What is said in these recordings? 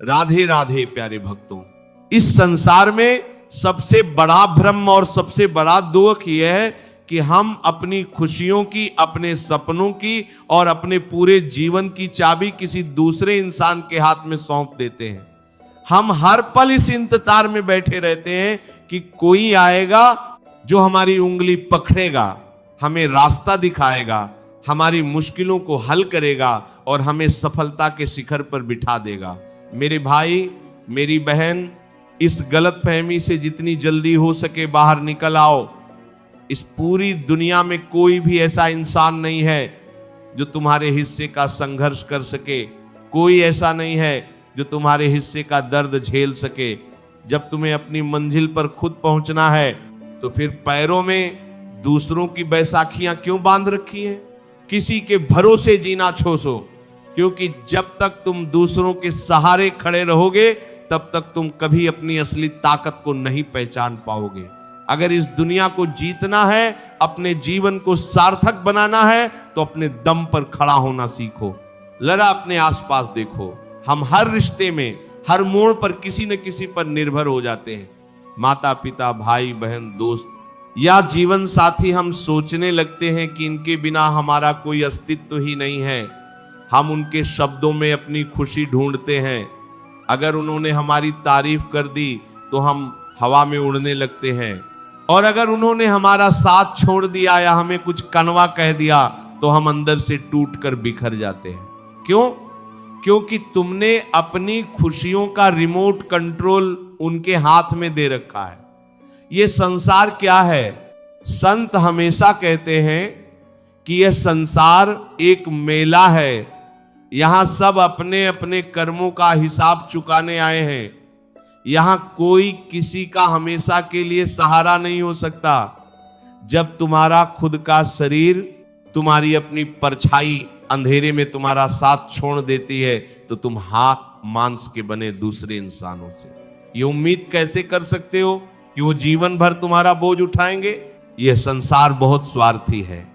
राधे राधे प्यारे भक्तों। इस संसार में सबसे बड़ा भ्रम और सबसे बड़ा दुख यह है कि हम अपनी खुशियों की, अपने सपनों की और अपने पूरे जीवन की चाबी किसी दूसरे इंसान के हाथ में सौंप देते हैं। हम हर पल इस इंतजार में बैठे रहते हैं कि कोई आएगा जो हमारी उंगली पकड़ेगा, हमें रास्ता दिखाएगा, हमारी मुश्किलों को हल करेगा और हमें सफलता के शिखर पर बिठा देगा। मेरे भाई, मेरी बहन, इस गलतफहमी से जितनी जल्दी हो सके बाहर निकल आओ। इस पूरी दुनिया में कोई भी ऐसा इंसान नहीं है जो तुम्हारे हिस्से का संघर्ष कर सके। कोई ऐसा नहीं है जो तुम्हारे हिस्से का दर्द झेल सके। जब तुम्हें अपनी मंजिल पर खुद पहुंचना है तो फिर पैरों में दूसरों की बैसाखियां क्यों बांध रखी हैं? किसी के भरोसे जीना छोड़ो, क्योंकि जब तक तुम दूसरों के सहारे खड़े रहोगे तब तक तुम कभी अपनी असली ताकत को नहीं पहचान पाओगे। अगर इस दुनिया को जीतना है, अपने जीवन को सार्थक बनाना है, तो अपने दम पर खड़ा होना सीखो। जरा अपने आसपास देखो, हम हर रिश्ते में, हर मोड़ पर किसी न किसी पर निर्भर हो जाते हैं। माता पिता, भाई बहन, दोस्त या जीवन साथी। हम सोचने लगते हैं कि इनके बिना हमारा कोई अस्तित्व ही नहीं है। हम उनके शब्दों में अपनी खुशी ढूंढते हैं। अगर उन्होंने हमारी तारीफ कर दी तो हम हवा में उड़ने लगते हैं, और अगर उन्होंने हमारा साथ छोड़ दिया या हमें कुछ कनवा कह दिया तो हम अंदर से टूट कर बिखर जाते हैं। क्यों? क्योंकि तुमने अपनी खुशियों का रिमोट कंट्रोल उनके हाथ में दे रखा है। ये संसार क्या है? संत हमेशा कहते हैं कि यह संसार एक मेला है। यहां सब अपने अपने कर्मों का हिसाब चुकाने आए हैं। यहां कोई किसी का हमेशा के लिए सहारा नहीं हो सकता। जब तुम्हारा खुद का शरीर, तुम्हारी अपनी परछाई अंधेरे में तुम्हारा साथ छोड़ देती है तो तुम हाथ मांस के बने दूसरे इंसानों से ये उम्मीद कैसे कर सकते हो कि वो जीवन भर तुम्हारा बोझ उठाएंगे? यह संसार बहुत स्वार्थी है।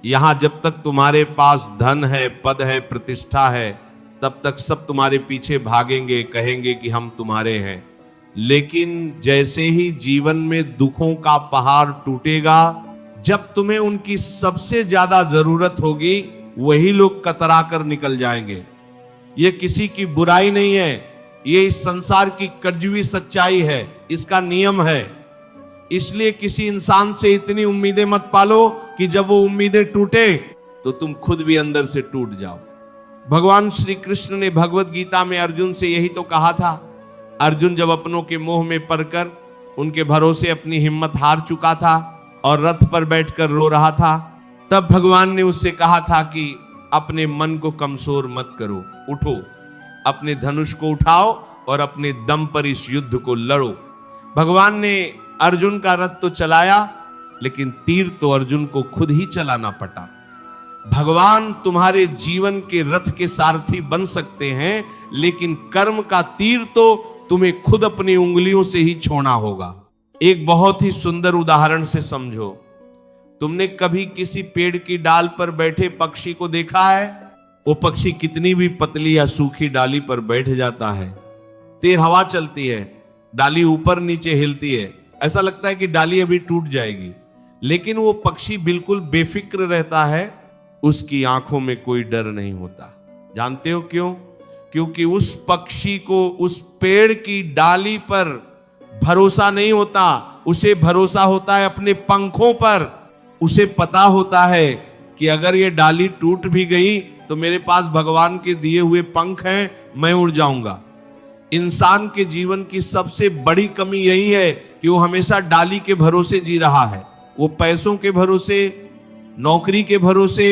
यहां जब तक तुम्हारे पास धन है, पद है, प्रतिष्ठा है, तब तक सब तुम्हारे पीछे भागेंगे, कहेंगे कि हम तुम्हारे हैं। लेकिन जैसे ही जीवन में दुखों का पहाड़ टूटेगा, जब तुम्हें उनकी सबसे ज्यादा जरूरत होगी, वही लोग कतरा कर निकल जाएंगे। ये किसी की बुराई नहीं है, ये इस संसार की कड़वी सच्चाई है, इसका नियम है। इसलिए किसी इंसान से इतनी उम्मीदें मत पालो कि जब वो उम्मीदें टूटे तो तुम खुद भी अंदर से टूट जाओ। भगवान श्री कृष्ण ने भगवत गीता में अर्जुन से यही तो कहा था। अर्जुन जब अपनों के मोह में पड़कर उनके भरोसे अपनी हिम्मत हार चुका था और रथ पर बैठकर रो रहा था, तब भगवान ने उससे कहा था कि अपने मन को कमजोर मत करो, उठो, अपने धनुष को उठाओ और अपने दम पर इस युद्ध को लड़ो। भगवान ने अर्जुन का रथ तो चलाया, लेकिन तीर तो अर्जुन को खुद ही चलाना पड़ा। भगवान तुम्हारे जीवन के रथ के सारथी बन सकते हैं, लेकिन कर्म का तीर तो तुम्हें खुद अपनी उंगलियों से ही छोड़ना होगा। एक बहुत ही सुंदर उदाहरण से समझो। तुमने कभी किसी पेड़ की डाल पर बैठे पक्षी को देखा है? वो पक्षी कितनी भी पतली या सूखी डाली पर बैठ जाता है। तेज हवा चलती है, डाली ऊपर नीचे हिलती है, ऐसा लगता है कि डाली अभी टूट जाएगी, लेकिन वो पक्षी बिल्कुल बेफिक्र रहता है। उसकी आंखों में कोई डर नहीं होता। जानते हो क्यों? क्योंकि उस पक्षी को उस पेड़ की डाली पर भरोसा नहीं होता, उसे भरोसा होता है अपने पंखों पर। उसे पता होता है कि अगर ये डाली टूट भी गई तो मेरे पास भगवान के दिए हुए पंख हैं, मैं उड़ जाऊंगा। इंसान के जीवन की सबसे बड़ी कमी यही है कि वो हमेशा डाली के भरोसे जी रहा है। वो पैसों के भरोसे, नौकरी के भरोसे,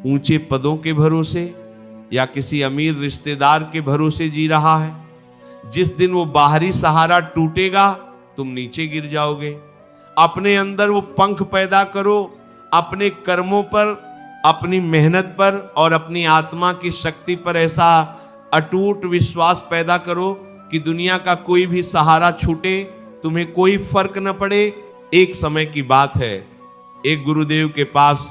ऊंचे पदों के भरोसे या किसी अमीर रिश्तेदार के भरोसे जी रहा है। जिस दिन वो बाहरी सहारा टूटेगा, तुम नीचे गिर जाओगे। अपने अंदर वो पंख पैदा करो, अपने कर्मों पर, अपनी मेहनत पर और अपनी आत्मा की शक्ति पर ऐसा अटूट विश्वास पैदा करो कि दुनिया का कोई भी सहारा छूटे, तुम्हें कोई फर्क न पड़े। एक समय की बात है, एक गुरुदेव के पास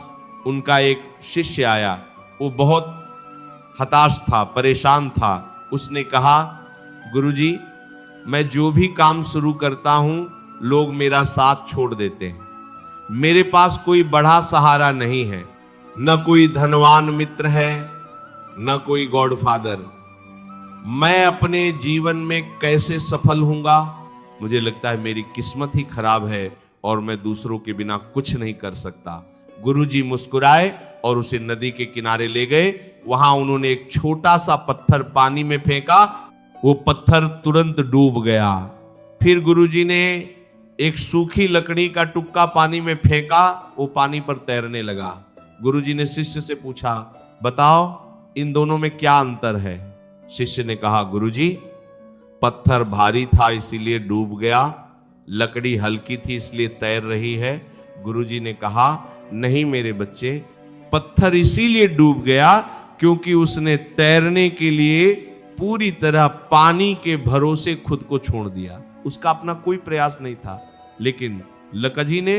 उनका एक शिष्य आया। वो बहुत हताश था, परेशान था। उसने कहा गुरुजी, मैं जो भी काम शुरू करता हूं लोग मेरा साथ छोड़ देते हैं। मेरे पास कोई बड़ा सहारा नहीं है, न कोई धनवान मित्र है, न कोई गॉडफादर। मैं अपने जीवन में कैसे सफल होऊंगा? मुझे लगता है मेरी किस्मत ही खराब है और मैं दूसरों के बिना कुछ नहीं कर सकता। गुरुजी मुस्कुराए और उसे नदी के किनारे ले गए। वहां उन्होंने एक छोटा सा पत्थर पानी में फेंका, वो पत्थर तुरंत डूब गया। फिर गुरुजी ने एक सूखी लकड़ी का टुक्का पानी में फेंका, वो पानी पर तैरने लगा। गुरुजी ने शिष्य से पूछा, बताओ इन दोनों में क्या अंतर है? शिष्य ने कहा, गुरुजी, पत्थर भारी था इसीलिए डूब गया, लकड़ी हल्की थी इसलिए तैर रही है। गुरुजी ने कहा, नहीं मेरे बच्चे, पत्थर इसीलिए डूब गया क्योंकि उसने तैरने के लिए पूरी तरह पानी के भरोसे खुद को छोड़ दिया। उसका अपना कोई प्रयास नहीं था, लेकिन लकजी ने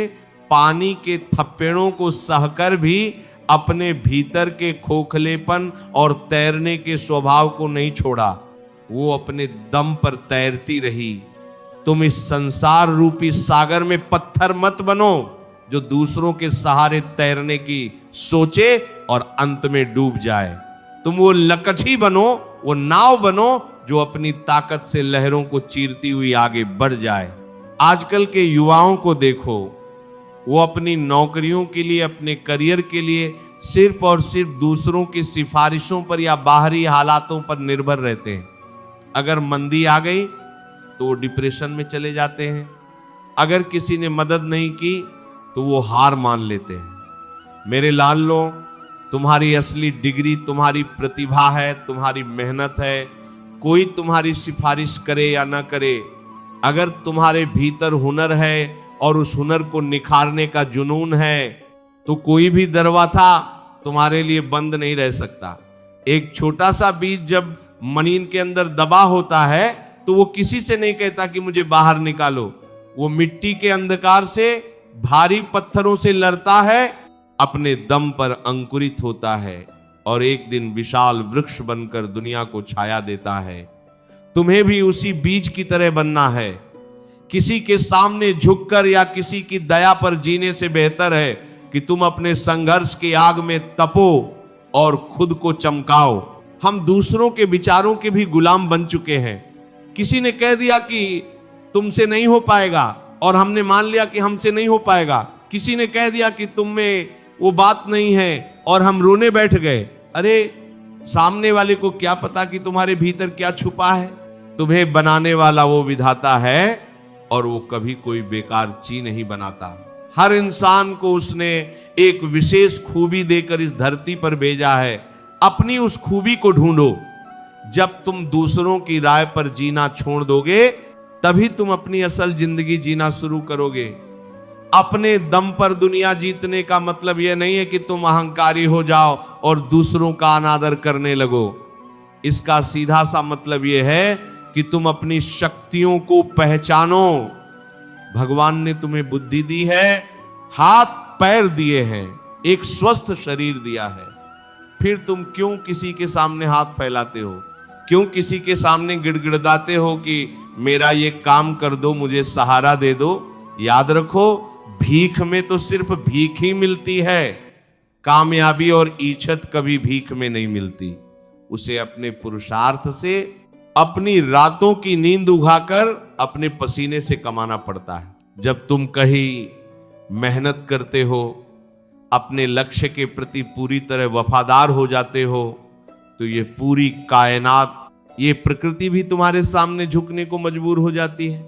पानी के थप्पड़ों को सहकर भी अपने भीतर के खोखलेपन और तैरने के स्वभाव को नहीं छोड़ा। वो अपने दम पर तैरती रही। तुम इस संसार रूपी सागर में पत्थर मत बनो जो दूसरों के सहारे तैरने की सोचे और अंत में डूब जाए। तुम वो लकड़ी बनो, वो नाव बनो जो अपनी ताकत से लहरों को चीरती हुई आगे बढ़ जाए। आजकल के युवाओं को देखो, वो अपनी नौकरियों के लिए, अपने करियर के लिए सिर्फ और सिर्फ दूसरों की सिफारिशों पर या बाहरी हालातों पर निर्भर रहते हैं। अगर मंदी आ गई तो वो डिप्रेशन में चले जाते हैं। अगर किसी ने मदद नहीं की तो वो हार मान लेते हैं। मेरे लाडलों, तुम्हारी असली डिग्री तुम्हारी प्रतिभा है, तुम्हारी मेहनत है। कोई तुम्हारी सिफारिश करे या ना करे, अगर तुम्हारे भीतर हुनर है और उस हुनर को निखारने का जुनून है तो कोई भी दरवाजा तुम्हारे लिए बंद नहीं रह सकता। एक छोटा सा बीज जब जमीन के अंदर दबा होता है तो वो किसी से नहीं कहता कि मुझे बाहर निकालो। वो मिट्टी के अंधकार से, भारी पत्थरों से लड़ता है, अपने दम पर अंकुरित होता है और एक दिन विशाल वृक्ष बनकर दुनिया को छाया देता है। तुम्हें भी उसी बीज की तरह बनना है। किसी के सामने झुककर या किसी की दया पर जीने से बेहतर है कि तुम अपने संघर्ष की आग में तपो और खुद को चमकाओ। हम दूसरों के विचारों के भी गुलाम बन चुके हैं। किसी ने कह दिया कि तुमसे नहीं हो पाएगा और हमने मान लिया कि हमसे नहीं हो पाएगा। किसी ने कह दिया कि तुम में वो बात नहीं है और हम रोने बैठ गए। अरे, सामने वाले को क्या पता कि तुम्हारे भीतर क्या छुपा है? तुम्हें बनाने वाला वो विधाता है और वो कभी कोई बेकार चीज नहीं बनाता। हर इंसान को उसने एक विशेष खूबी देकर इस धरती पर भेजा है। अपनी उस खूबी को ढूंढो। जब तुम दूसरों की राय पर जीना छोड़ दोगे तभी तुम अपनी असल जिंदगी जीना शुरू करोगे। अपने दम पर दुनिया जीतने का मतलब यह नहीं है कि तुम अहंकारी हो जाओ और दूसरों का अनादर करने लगो। इसका सीधा सा मतलब यह है कि तुम अपनी शक्तियों को पहचानो। भगवान ने तुम्हें बुद्धि दी है, हाथ पैर दिए हैं, एक स्वस्थ शरीर दिया है, फिर तुम क्यों किसी के सामने हाथ फैलाते हो? क्यों किसी के सामने गिड़गिड़ाते हो कि मेरा ये काम कर दो, मुझे सहारा दे दो? याद रखो, भीख में तो सिर्फ भीख ही मिलती है। कामयाबी और इज्जत कभी भीख में नहीं मिलती। उसे अपने पुरुषार्थ से, अपनी रातों की नींद उगाकर, अपने पसीने से कमाना पड़ता है। जब तुम कहीं मेहनत करते हो, अपने लक्ष्य के प्रति पूरी तरह वफादार हो जाते हो, तो ये पूरी कायनात, ये प्रकृति भी तुम्हारे सामने झुकने को मजबूर हो जाती है।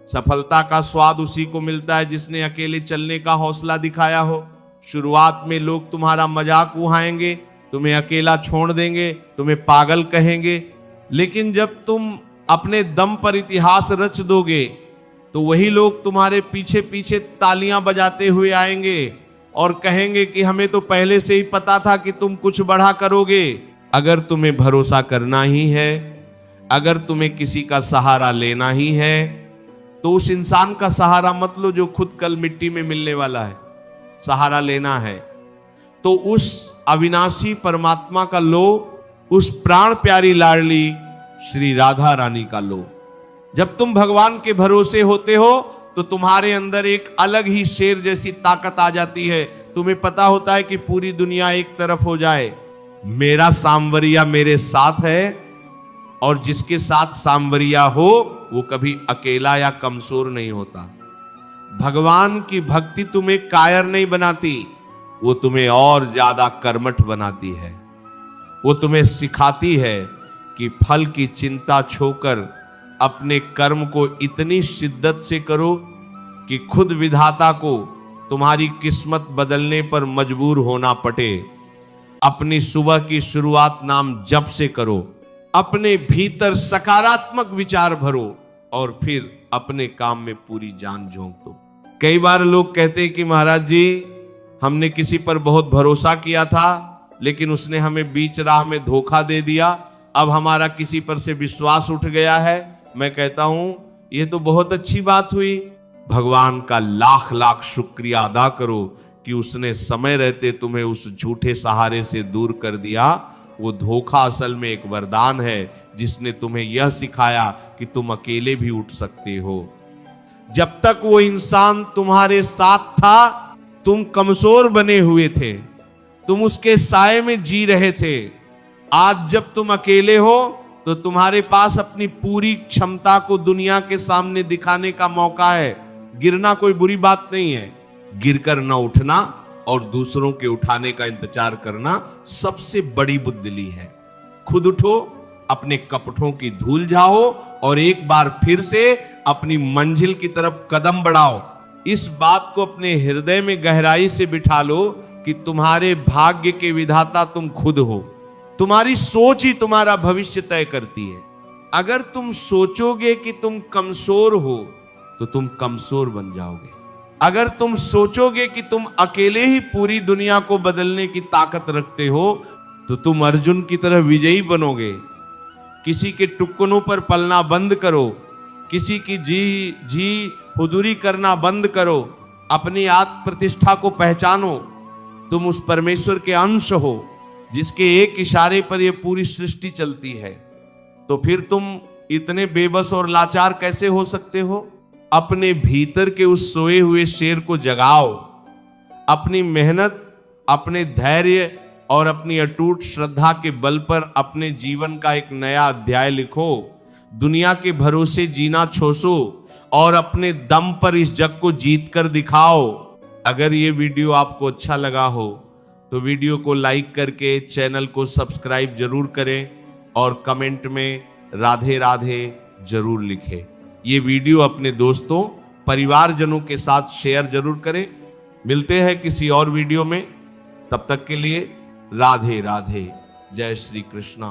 सफलता का स्वाद उसी को मिलता है जिसने अकेले चलने का हौसला दिखाया हो। शुरुआत में लोग तुम्हारा मजाक उड़ाएंगे, तुम्हें अकेला छोड़ देंगे, तुम्हें पागल कहेंगे, लेकिन जब तुम अपने दम पर इतिहास रच दोगे तो वही लोग तुम्हारे पीछे पीछे तालियां बजाते हुए आएंगे और कहेंगे कि हमें तो पहले से ही पता था कि तुम कुछ बड़ा करोगे। अगर तुम्हें भरोसा करना ही है, अगर तुम्हें किसी का सहारा लेना ही है, तो उस इंसान का सहारा मत लो जो खुद कल मिट्टी में मिलने वाला है। सहारा लेना है तो उस अविनाशी परमात्मा का लो, उस प्राण प्यारी लाडली श्री राधा रानी का लो। जब तुम भगवान के भरोसे होते हो तो तुम्हारे अंदर एक अलग ही शेर जैसी ताकत आ जाती है। तुम्हें पता होता है कि पूरी दुनिया एक तरफ हो जाए, मेरा सांवरिया मेरे साथ है, और जिसके साथ सांवरिया हो वो कभी अकेला या कमजोर नहीं होता। भगवान की भक्ति तुम्हें कायर नहीं बनाती, वो तुम्हें और ज्यादा कर्मठ बनाती है। वो तुम्हें सिखाती है कि फल की चिंता छोड़कर अपने कर्म को इतनी शिद्दत से करो कि खुद विधाता को तुम्हारी किस्मत बदलने पर मजबूर होना पड़े। अपनी सुबह की शुरुआत नाम जप से करो, अपने भीतर सकारात्मक विचार भरो और फिर अपने काम में पूरी जान झोंक दो। कई बार लोग कहते हैं कि महाराज जी, हमने किसी पर बहुत भरोसा किया था लेकिन उसने हमें बीच राह में धोखा दे दिया, अब हमारा किसी पर से विश्वास उठ गया है। मैं कहता हूं ये तो बहुत अच्छी बात हुई। भगवान का लाख लाख शुक्रिया अदा करो कि उसने समय रहते तुम्हें उस झूठे सहारे से दूर कर दिया। वो धोखा असल में एक वरदान है जिसने तुम्हें यह सिखाया कि तुम अकेले भी उठ सकते हो। जब तक वो इंसान तुम्हारे साथ था तुम कमजोर बने हुए थे, तुम उसके साए में जी रहे थे। आज जब तुम अकेले हो तो तुम्हारे पास अपनी पूरी क्षमता को दुनिया के सामने दिखाने का मौका है। गिरना कोई बुरी बात नहीं है, गिरकर न उठना और दूसरों के उठाने का इंतजार करना सबसे बड़ी बुद्धिली है। खुद उठो, अपने कपटों की धूल जाओ और एक बार फिर से अपनी मंजिल की तरफ कदम बढ़ाओ। इस बात को अपने हृदय में गहराई से बिठा लो कि तुम्हारे भाग्य के विधाता तुम खुद हो। तुम्हारी सोच ही तुम्हारा भविष्य तय करती है। अगर तुम सोचोगे कि तुम कमजोर हो तो तुम कमजोर बन जाओगे। अगर तुम सोचोगे कि तुम अकेले ही पूरी दुनिया को बदलने की ताकत रखते हो तो तुम अर्जुन की तरह विजयी बनोगे। किसी के टुकड़ों पर पलना बंद करो, किसी की जी हुजूरी करना बंद करो, अपनी आत्म प्रतिष्ठा को पहचानो। तुम उस परमेश्वर के अंश हो जिसके एक इशारे पर यह पूरी सृष्टि चलती है। तो फिर तुम इतने बेबस और लाचार कैसे हो सकते हो? अपने भीतर के उस सोए हुए शेर को जगाओ। अपनी मेहनत, अपने धैर्य और अपनी अटूट श्रद्धा के बल पर अपने जीवन का एक नया अध्याय लिखो। दुनिया के भरोसे जीना छोड़ो और अपने दम पर इस जग को जीत कर दिखाओ। अगर ये वीडियो आपको अच्छा लगा हो तो वीडियो को लाइक करके चैनल को सब्सक्राइब जरूर करें और कमेंट में राधे राधे जरूर लिखें। ये वीडियो अपने दोस्तों, परिवारजनों के साथ शेयर जरूर करें। मिलते हैं किसी और वीडियो में, तब तक के लिए राधे राधे, जय श्री कृष्णा।